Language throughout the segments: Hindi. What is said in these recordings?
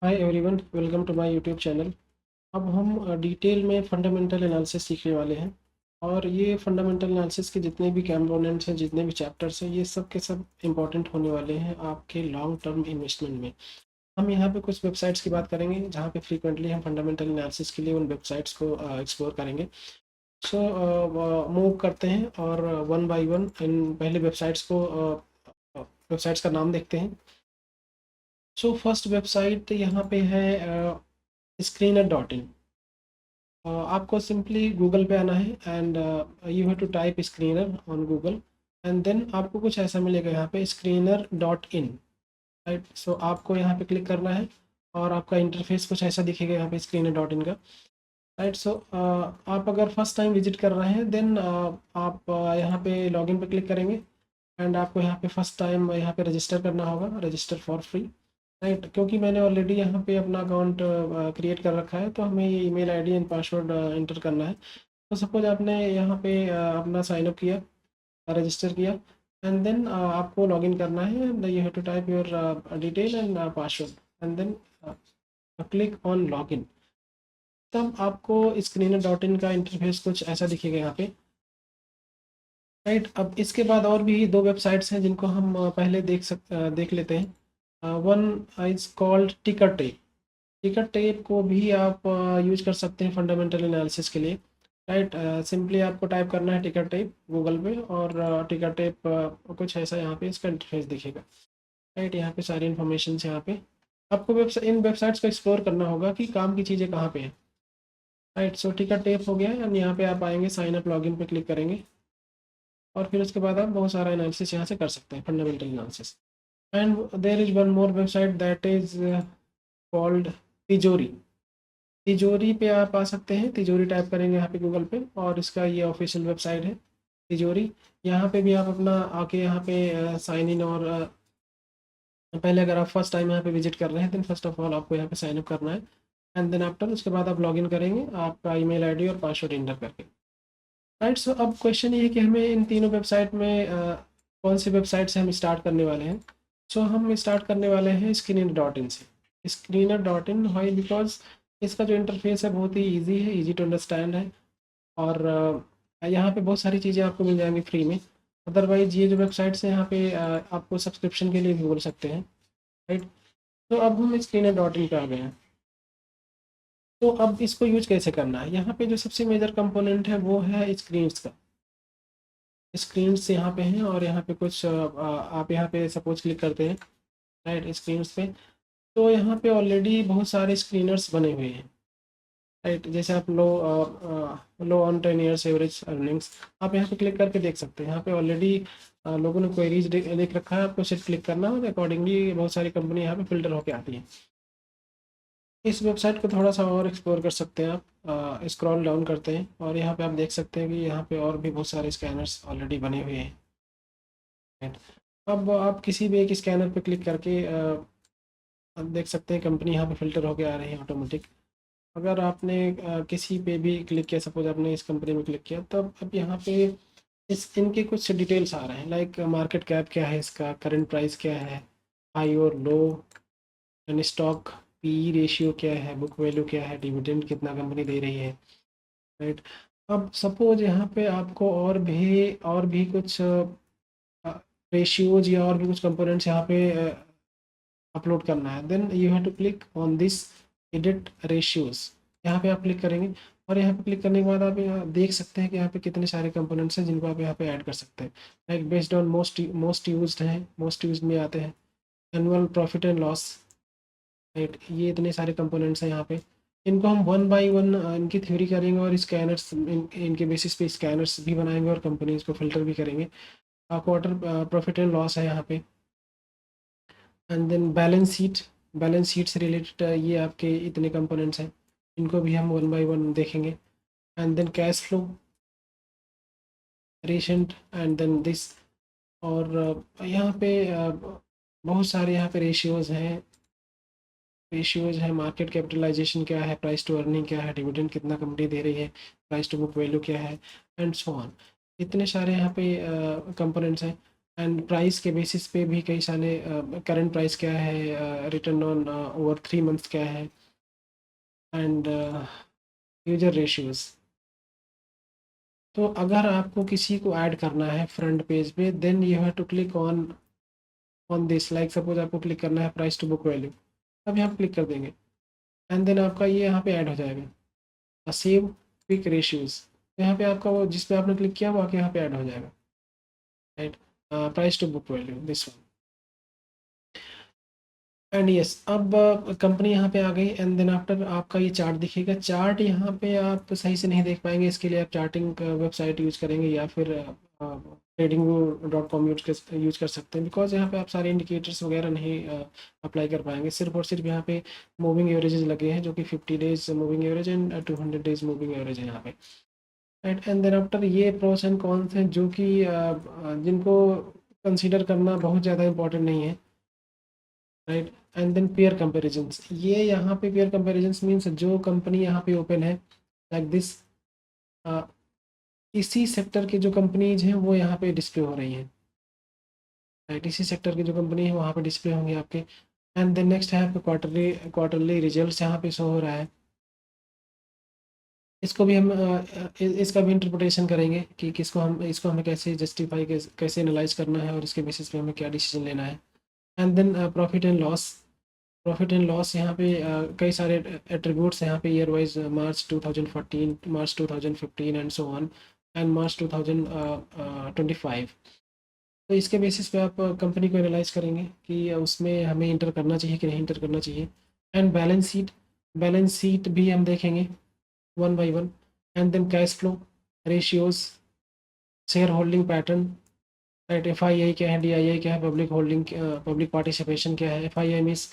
Hi everyone, welcome to my YouTube channel. अब हम डिटेल में फंडामेंटल एनालिसिस सीखने वाले हैं। और ये फंडामेंटल एनालिसिस के जितने भी कंपोनेंट्स हैं, जितने भी चैप्टर्स हैं, ये सब के सब इम्पॉर्टेंट होने वाले हैं आपके लॉन्ग टर्म इन्वेस्टमेंट में। हम यहाँ पे कुछ वेबसाइट्स की बात करेंगे जहाँ पे फ्रीक्वेंटली हम फंडामेंटल एनालिसिस के लिए उन वेबसाइट्स को एक्सप्लोर करेंगे। सो मूव करते हैं और वन बाय वन इन पहले वेबसाइट्स का नाम देखते हैं। सो फर्स्ट वेबसाइट यहाँ पे है screener.in। आपको सिंपली गूगल पे आना है and you have to type screener on Google and then आपको कुछ ऐसा मिलेगा यहाँ पे screener.in। राइट, सो आपको यहाँ पे क्लिक करना है और आपका इंटरफेस कुछ ऐसा दिखेगा यहाँ पे screener.in का। राइट, सो आप अगर फर्स्ट टाइम विजिट कर रहे हैं देन आप यहाँ पे लॉगिन पे क्लिक करेंगे एंड आपको यहाँ पे फर्स्ट टाइम यहाँ पे रजिस्टर करना होगा, रजिस्टर फॉर फ्री। राइट, क्योंकि मैंने ऑलरेडी यहाँ पे अपना अकाउंट क्रिएट कर रखा है तो हमें ये email ID and password enter करना है। तो सपोज आपने यहाँ पे अपना साइन अप किया, रजिस्टर किया एंड देन आपको लॉगिन करना है and you have to type your detail and password and then click on login. तब आपको screener.in का इंटरफेस कुछ ऐसा दिखेगा यहाँ पे। राइट, अब इसके बाद और भी दो वेबसाइट्स हैं जिनको हम पहले देख लेते हैं। वन इज कॉल्ड टिकर टेप। टिकर टेप को भी आप यूज कर सकते हैं फंडामेंटल एनालिसिस के लिए। राइट, सिंपली आपको टाइप करना है टिकर टेप गूगल पे और टिकर टेप कुछ ऐसा यहाँ पे इसका इंटरफेस दिखेगा। राइट, यहाँ पे सारी इन्फॉर्मेशन है। यहाँ पे आपको इन वेबसाइट्स को एक्सप्लोर करना होगा कि काम की चीज़ें कहाँ पे हैं। राइट, सो टिकर टेप हो गया एंड यहाँ पे आप आएंगे, साइन अप लॉगिन पे क्लिक करेंगे और फिर उसके बाद आप बहुत सारा एनालिसिस यहाँ से कर सकते हैं, fundamental analysis. And there is one more website that is called Tijori. Tijori पे आप आ सकते हैं, तिजोरी टाइप करेंगे यहाँ पे गूगल पे और इसका ये ऑफिशियल वेबसाइट है तिजोरी। यहाँ पे भी आप अपना आके यहाँ पे साइन इन और पहले अगर आप फर्स्ट टाइम यहाँ पे विजिट कर रहे हैं देन फर्स्ट ऑफ ऑल आपको यहाँ पे साइन अप करना है एंड देन आफ्टर उसके बाद आप लॉगिन करेंगे आपका ईमेल आईडी और पासवर्ड इंटर करके। राइट, सो अब क्वेश्चन ये है कि हमें इन तीनों वेबसाइट में कौन सी वेबसाइट से हम स्टार्ट करने वाले हैं। सो हम स्टार्ट करने वाले हैं screener.in से। screener.in वाई बिकॉज इसका जो इंटरफेस है बहुत ही इजी है, इजी टू अंडरस्टैंड है और यहाँ पे बहुत सारी चीज़ें आपको मिल जाएंगी फ्री में। अदरवाइज ये जो वेबसाइट्स हैं यहाँ पे आपको सब्सक्रिप्शन के लिए भी बोल सकते हैं। राइट, तो अब हम screener.in पे आ गए हैं। तो अब इसको यूज कैसे करना है, यहाँ पे जो सबसे मेजर कंपोनेंट है वो है स्क्रीन्स का। स्क्रीन्स यहाँ पे हैं और यहाँ पे कुछ आप यहाँ पे सपोज क्लिक करते हैं राइट स्क्रीन्स पे, तो यहाँ पे ऑलरेडी बहुत सारे स्क्रीनर्स बने हुए हैं। राइट, जैसे आप लो ऑन 10 ईयर्स एवरेज अर्निंग्स आप यहाँ पे क्लिक करके देख सकते हैं। यहाँ पे ऑलरेडी लोगों ने क्वेरीज लिख रखा है, आपको सिर्फ क्लिक करना है और अकॉर्डिंगली बहुत सारी कंपनी यहाँ पे फिल्टर होके आती हैं। इस वेबसाइट को थोड़ा सा और एक्सप्लोर कर सकते हैं आप, स्क्रॉल डाउन करते हैं और यहाँ पे आप देख सकते हैं कि यहाँ पे और भी बहुत सारे स्कैनर्स ऑलरेडी बने हुए हैं। Right. अब आप किसी भी एक स्कैनर पे क्लिक करके आप देख सकते हैं कंपनी यहाँ पे फिल्टर होके आ रही है ऑटोमेटिक। अगर आपने किसी पे भी क्लिक किया, सपोज आपने इस कंपनी में क्लिक किया, तब अब यहाँ पे इनके कुछ डिटेल्स आ रहे हैं लाइक मार्केट कैप क्या है, इसका करंट प्राइस क्या है, हाई और लो, एंड स्टॉक पी रेशियो क्या है, बुक वैल्यू क्या है, डिविडेंड कितना कंपनी दे रही है। राइट, अब सपोज यहाँ पे आपको और भी कुछ रेशियोज या और भी कुछ कंपोनेंट्स यहाँ पे अपलोड करना है, then you have to click on this edit ratios. यहाँ पे आप क्लिक करेंगे और यहाँ पे क्लिक करने के बाद आप यहाँ देख सकते हैं कि यहाँ पे कितने सारे कंपोनेंट्स हैं जिनको आप यहाँ पे ऐड कर सकते हैं। Like based on most used हैं, मोस्ट यूज्ड में आते हैं annual profit and loss. Right, ये इतने सारे कंपोनेंट्स हैं यहाँ पे। इनको हम वन बाय वन इनकी थ्योरी करेंगे और स्कैनर्स इनके बेसिस पे स्कैनर्स भी बनाएंगे और कंपनीज को फिल्टर भी करेंगे। क्वार्टर प्रॉफिट एंड लॉस है यहाँ पे एंड देन बैलेंस शीट से रिलेटेड ये आपके इतने कंपोनेंट्स हैं, इनको भी हम वन बाय वन देखेंगे। एंड देन कैश फ्लो रेशेंट एंड देन दिस। और यहाँ पे बहुत सारे यहाँ पे रेशियोज़ हैं, मार्केट कैपिटलाइजेशन क्या है, प्राइस टू अर्निंग क्या है, डिविडेंड कितना कंपनी दे रही है, प्राइस टू बुक वैल्यू क्या है एंड सो ऑन। इतने सारे यहाँ पे कंपोनेंट्स हैं। एंड प्राइस के बेसिस पे भी कई सारे करंट प्राइस क्या है, रिटर्न ऑन ओवर 3 मंथ्स क्या है, एंड यूजर रेशियोज। तो अगर आपको किसी को ऐड करना है फ्रंट पेज पे, then you have to click on this, like suppose आपको क्लिक करना है प्राइस टू बुक वैल्यू, अब यहाँ क्लिक कर देंगे एंड देन आपका ये यहाँ पे ऐड हो जाएगा सेव क्विक रेशियोज। तो यहाँ पे आपका वो जिस पे आपने क्लिक किया वो आके यहाँ पे ऐड हो जाएगा, right, price to book value this one. And yes, अब कंपनी यहाँ पे आ गई एंड देन आफ्टर आपका ये चार्ट दिखेगा। चार्ट यहाँ पे आप सही से नहीं देख पाएंगे, इसके लिए आप चार्टिंग वेबसाइट यूज़ करेंगे या फिर trading.com यूज कर सकते हैं, बिकॉज यहाँ पे आप सारे इंडिकेटर्स वगैरह नहीं अप्लाई कर पाएंगे। सिर्फ और सिर्फ यहाँ पे मूविंग एवरेजेस लगे हैं, जो कि 50 days moving average and 200 days moving average है यहाँ पे, राइट। एंड देन आफ्टर ये प्रोस एंड कॉन्स हैं जो कि जिनको कंसीडर करना बहुत ज़्यादा इंपॉर्टेंट नहीं है, right. And then pair comparisons, ये यहाँ पे पेयर कंपेरिजन्स मीन्स जो कंपनी यहाँ पे ओपन है लाइक दिस, इसी सेक्टर की जो कंपनीज हैं वो यहाँ पे डिस्प्ले हो रही हैं, राइट। इसी सेक्टर की जो कंपनी है वहाँ पे डिस्प्ले होंगे आपके। एंड देन नेक्स्ट है आपके क्वार्टरली रिजल्ट्स यहाँ पे शो हो रहा है। इसको भी हम इसका भी इंटरप्रिटेशन करेंगे कि किसको हम इसको हमें कैसे जस्टिफाई कैसे एनालाइज करना है और इसके बेसिस पे हमें क्या डिसीजन लेना है। And then profit and loss, यहाँ पे कई सारे एट्रीब्यूट्स यहाँ पे year wise, March 2014, March 2015 and so on, and March 2025। तो इसके बेसिस पे आप कंपनी को एनालाइज करेंगे कि उसमें हमें इंटर करना चाहिए कि नहीं इंटर करना चाहिए। एंड बैलेंस शीट भी हम देखेंगे one by one. And then cash flow ratios, share holding pattern, right. FII क्या है, डीआईआई क्या है, पब्लिक होल्डिंग, पब्लिक पार्टिसिपेशन क्या है। FII means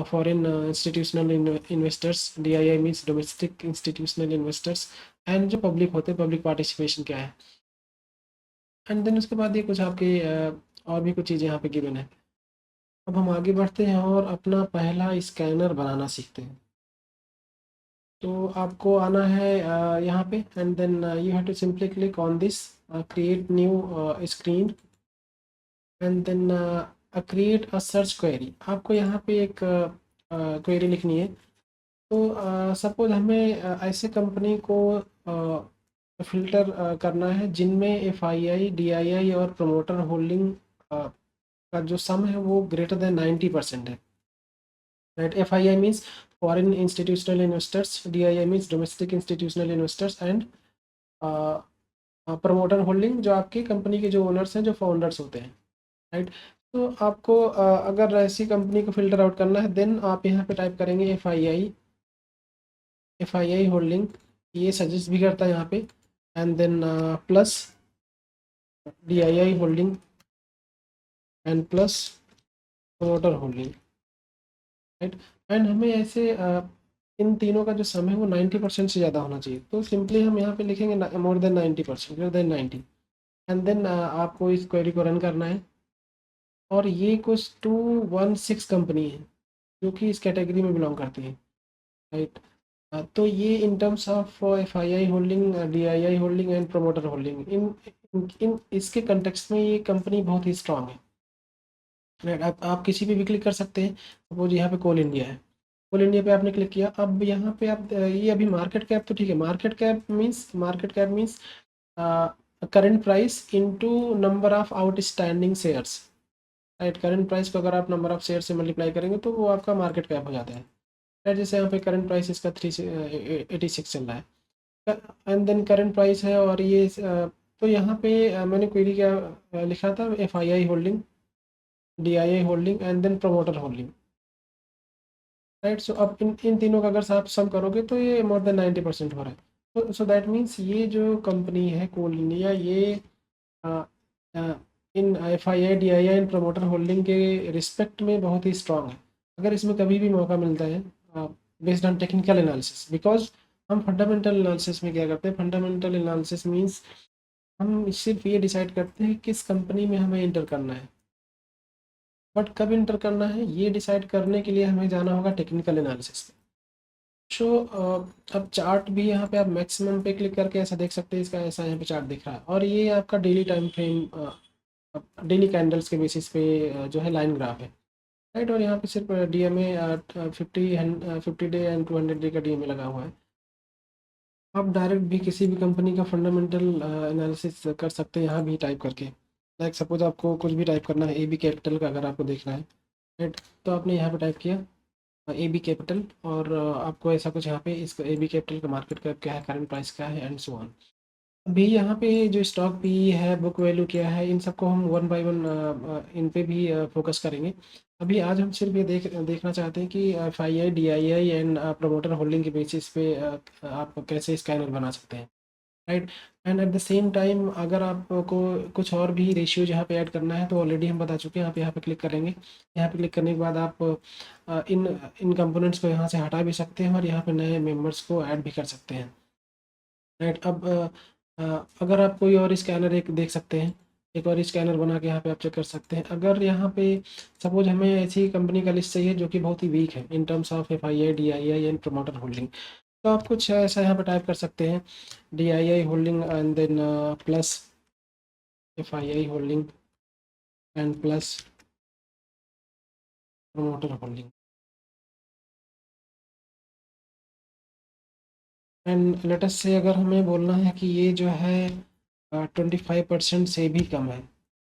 foreign institutional investors, DII means domestic institutional investors, and जो पब्लिक होते हैं पब्लिक पार्टिसिपेशन क्या है। एंड देन उसके बाद ये कुछ आपके और भी कुछ चीज़ें यहाँ पे गिवन है। अब हम आगे बढ़ते हैं और अपना पहला स्कैनर बनाना सीखते हैं। तो आपको आना है यहाँ पे and then you have to simply click on this create new screen and then create a search query. आपको यहाँ पे एक क्वेरी लिखनी है। तो सपोज हमें ऐसे कंपनी को फ़िल्टर करना है जिनमें एफआईआई, डीआईआई और प्रमोटर होल्डिंग का जो सम है वो ग्रेटर देन 90% है, right. FII means foreign institutional investors, DII means domestic institutional investors, and promoter holding जो आपकी कंपनी के जो ओनर्स हैं, जो फाउंडर्स होते हैं, राइट। तो आपको अगर ऐसी कंपनी को फ़िल्टर आउट करना है देन आप यहाँ पे टाइप करेंगे एफआईआई होल्डिंग, ये सजेस्ट भी करता है यहाँ पे, and then plus DII holding and plus promoter holding, right. And हमें ऐसे इन तीनों का जो सम है वो 90% से ज़्यादा होना चाहिए। तो सिंपली हम यहाँ पे लिखेंगे more than 90%, greater than 90, and then आपको इस क्वेरी को रन करना है। और ये कुछ 216 कंपनी है जो कि इस कैटेगरी में बिलोंग करती है, राइट। तो ये in terms of FII holding, DII holding and promoter holding, in इसके कंटेक्स्ट में ये कंपनी बहुत ही स्ट्रांग है, राइट। आप किसी पे भी क्लिक कर सकते हैं। सपोज यहाँ पे कोल इंडिया है, कोल इंडिया पे आपने क्लिक किया। अब यहाँ पे आप ये अभी मार्केट कैप तो ठीक है, market cap means current price into number of outstanding shares, right. Current price को अगर आप नंबर ऑफ शेयर से मल्टीप्लाई करेंगे तो वो आपका मार्केट कैप हो जाता है, राइट। जैसे यहाँ पे करंट प्राइस इसका 386 चल रहा है, एंड देन करंट प्राइस है। और ये तो यहाँ पे मैंने क्वेरी क्या लिखा था, FII holding, DII holding and then promoter holding, right. So अब इन तीनों का अगर आप सम करोगे तो ये मोर देन 90% हो रहा है। सो दैट मीन्स ये जो कंपनी है कोल इंडिया, ये इन FII, DII and promoter holding के रिस्पेक्ट में बहुत ही स्ट्रांग है। अगर इसमें कभी भी मौका मिलता है based on technical analysis, because हम फंडामेंटल एनालिसिस में क्या करते हैं, फंडामेंटल एनालिसिस मीन्स हम सिर्फ ये डिसाइड करते हैं किस कंपनी में हमें इंटर करना है, बट कब इंटर करना है ये डिसाइड करने के लिए हमें जाना होगा टेक्निकल एनालिसिस में। सो अब चार्ट भी यहाँ पे आप मैक्सिमम पे क्लिक करके ऐसा देख सकते हैं, इसका ऐसा यहाँ पे चार्ट दिख रहा है। और ये आपका daily time frame daily candles के बेसिस पे जो है लाइन ग्राफ है, राइट। और यहाँ पे सिर्फ DMA 50 डे एंड 200 डे का DMA लगा हुआ है। आप डायरेक्ट भी किसी भी कंपनी का फंडामेंटल एनालिसिस कर सकते हैं यहाँ भी टाइप करके। लाइक सपोज आपको कुछ भी टाइप करना है, AB कैपिटल का अगर आपको देखना है, राइट, तो आपने यहाँ पे टाइप किया AB कैपिटल, और आपको ऐसा कुछ यहाँ पे इसका AB कैपिटल का मार्केट कैप क्या है, करंट प्राइस क्या है, एंड सो ऑन। अभी यहाँ पे जो स्टॉक PE है, बुक वैल्यू क्या है, इन सबको हम वन बाय वन इन पे भी फोकस करेंगे। अभी आज हम सिर्फ ये देखना चाहते हैं कि FII DII and promoter holding के बेसिस पे आप कैसे स्कैनर बना सकते हैं, right. And at the same time अगर आपको कुछ और भी रेशियो यहाँ पे ऐड करना है तो ऑलरेडी हम बता चुके हैं। आप यहाँ पे क्लिक करेंगे, यहाँ पे क्लिक करने के बाद आप इन इन कंपोनेंट्स को यहाँ से हटा भी सकते हैं और यहाँ पे नए मेंबर्स को ऐड भी कर सकते हैं, राइट। अब अगर आप कोई और स्कैनर एक देख सकते हैं, एक और स्कैनर बना के यहाँ पे आप चेक कर सकते हैं। अगर यहाँ पे सपोज हमें ऐसी कंपनी का लिस्ट चाहिए जो कि बहुत ही वीक है इन terms of FII DII and promoter holding, तो आप कुछ ऐसा यहाँ पे टाइप कर सकते हैं, DII holding and then plus FII holding and plus promoter holding. And latest से अगर हमें बोलना है कि ये जो है 25% से भी कम है,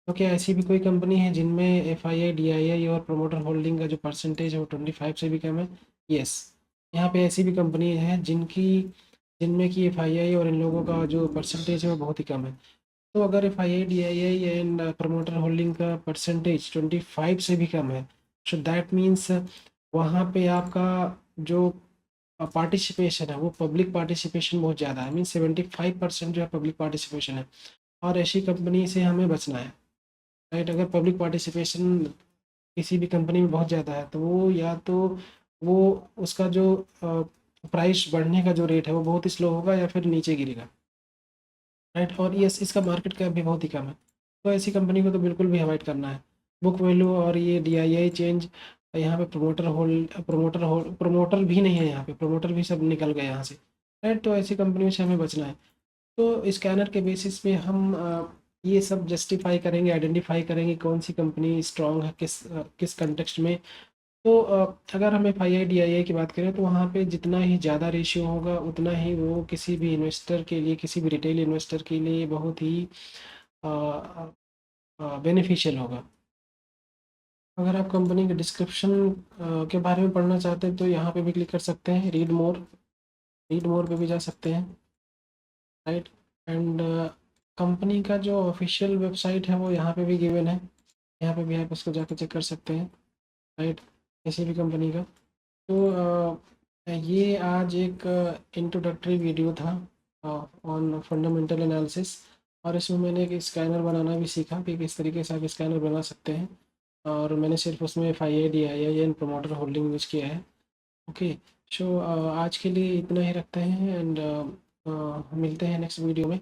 तो क्या ऐसी भी कोई कंपनी है जिनमें FII DII और प्रमोटर होल्डिंग का जो परसेंटेज है वो 25 से भी कम है? यस, यहाँ पे ऐसी भी कंपनी है जिनमें कि FII और इन लोगों का जो परसेंटेज है वो बहुत ही कम है। तो अगर FII DII and promoter holding का परसेंटेज 25 से भी कम है, सो दैट मीन्स वहाँ पे आपका जो पार्टिसिपेशन है वो पब्लिक पार्टिसिपेशन बहुत ज़्यादा है, मीन 75% जो है पब्लिक पार्टिसिपेशन है। और ऐसी कंपनी से हमें बचना है, राइट। अगर पब्लिक पार्टिसिपेशन किसी भी कंपनी में बहुत ज़्यादा है तो वो या तो वो उसका जो प्राइस बढ़ने का जो रेट है वो बहुत ही स्लो होगा या फिर नीचे गिरेगा, राइट। और यस, इसका मार्केट कैप भी बहुत ही कम है, तो ऐसी कंपनी को तो बिल्कुल भी अवॉइड करना है। बुक वैल्यू और ये DII चेंज, यहाँ पे प्रमोटर भी नहीं है, यहाँ पे प्रमोटर भी सब निकल गए यहाँ से, राइट। तो ऐसी कंपनियों से हमें बचना है। तो स्कैनर के बेसिस पे हम ये सब जस्टिफाई करेंगे, आइडेंटिफाई करेंगे कौन सी कंपनी स्ट्रांग है किस कंटेक्स्ट में। तो अगर हम FII DII की बात करें तो वहाँ पे जितना ही ज़्यादा रेशियो होगा उतना ही वो किसी भी इन्वेस्टर के लिए, किसी भी रिटेल इन्वेस्टर के लिए बहुत ही बेनिफिशियल होगा। अगर आप कंपनी के डिस्क्रिप्शन के बारे में पढ़ना चाहते हैं तो यहाँ पे भी क्लिक कर सकते हैं, रीड मोर पे भी जा सकते हैं, राइट। एंड कंपनी का जो ऑफिशियल वेबसाइट है वो यहाँ पे भी गिवन है, यहाँ पे भी आप उसको जाके चेक कर सकते हैं, राइट, किसी भी कंपनी का। तो ये आज एक इंट्रोडक्टरी वीडियो था ऑन फंडामेंटल एनालिसिस, और इसमें मैंने एक स्कैनर बनाना भी सीखा कि किस तरीके से आप स्कैनर बना सकते हैं, और मैंने सिर्फ उसमें FII DII and promoter holding use किया है। ओके, सो आज के लिए इतना ही रखते हैं, एंड मिलते हैं नेक्स्ट वीडियो में।